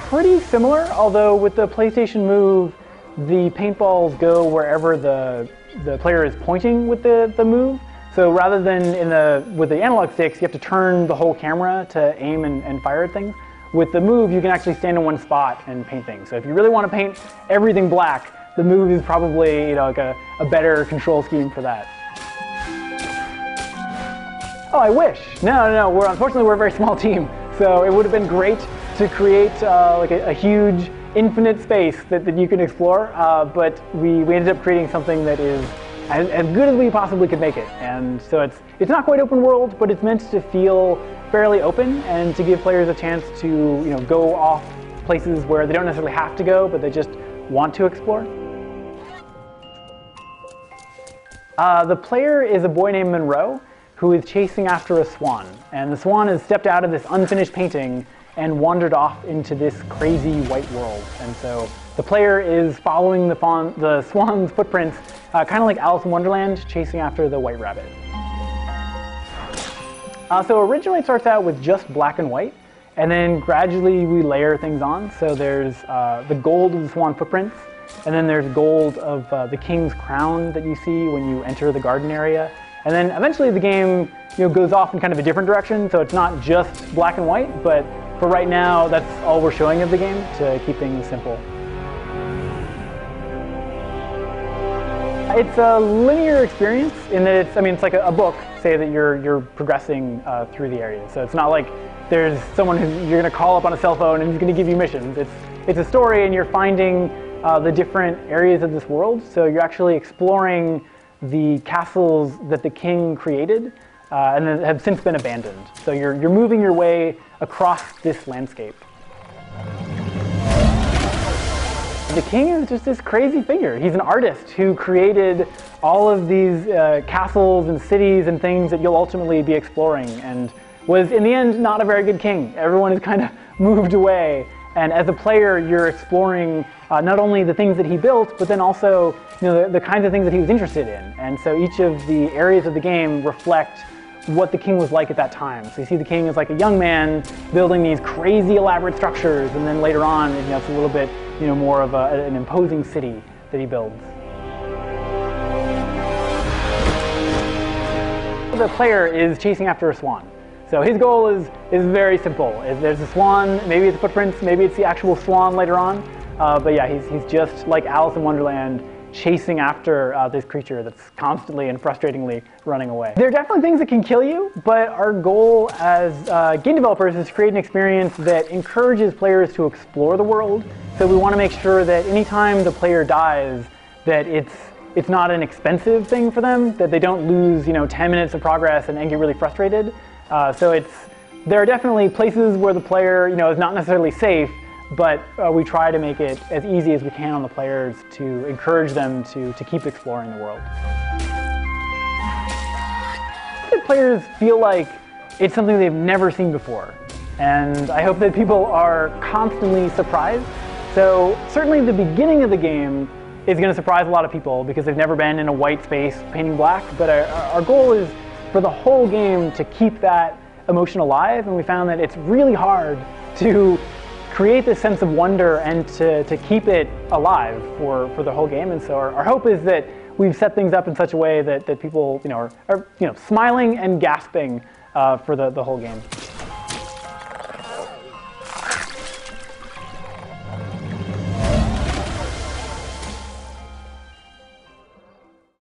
pretty similar, although with the PlayStation Move, the paintballs go wherever the player is pointing with the move. So rather than with the analog sticks, you have to turn the whole camera to aim and fire at things. With the move, you can actually stand in one spot and paint things. So if you really want to paint everything black, the move is probably like a better control scheme for that. Oh, I wish. No. Unfortunately, we're a very small team. So it would have been great to create like a huge infinite space that you can explore, but we ended up creating something that is as good as we possibly could make it. And so it's not quite open world, but it's meant to feel fairly open and to give players a chance to go off places where they don't necessarily have to go, but they just want to explore. The player is a boy named Monroe who is chasing after a swan. And the swan has stepped out of this unfinished painting and wandered off into this crazy white world. And so the player is following the swan's footprints, kind of like Alice in Wonderland, chasing after the white rabbit. So originally it starts out with just black and white, and then gradually we layer things on. So there's the gold of the swan footprints, and then there's gold of the king's crown that you see when you enter the garden area. And then eventually the game goes off in kind of a different direction, so it's not just black and white, but for right now, that's all we're showing of the game to keep things simple. It's a linear experience in that it's like a book, say that you're progressing through the area. So it's not like there's someone who you're going to call up on a cell phone and he's going to give you missions. It's a story, and you're finding the different areas of this world. So you're actually exploring the castles that the king created and that have since been abandoned. So you're moving your way across this landscape. The king is just this crazy figure. He's an artist who created all of these castles and cities and things that you'll ultimately be exploring, and was in the end not a very good king. Everyone has kind of moved away, and as a player you're exploring not only the things that he built, but then also the kinds of things that he was interested in. And so each of the areas of the game reflect what the king was like at that time. So you see the king as like a young man building these crazy elaborate structures, and then later on it's a little bit more of an imposing city that he builds. The player is chasing after a swan. So his goal is very simple. There's a swan, maybe it's footprints, maybe it's the actual swan later on. But yeah, he's just like Alice in Wonderland, chasing after this creature that's constantly and frustratingly running away. There are definitely things that can kill you, but our goal as game developers is to create an experience that encourages players to explore the world. So we want to make sure that anytime the player dies, that it's not an expensive thing for them, that they don't lose 10 minutes of progress and get really frustrated. So there are definitely places where the player is not necessarily safe, but we try to make it as easy as we can on the players to encourage them to keep exploring the world. The players feel like it's something they've never seen before, and I hope that people are constantly surprised. So certainly the beginning of the game is going to surprise a lot of people because they've never been in a white space painting black, but our goal is for the whole game to keep that emotion alive, and we found that it's really hard to create this sense of wonder and to keep it alive for the whole game. And so our hope is that we've set things up in such a way that people are smiling and gasping for the whole game.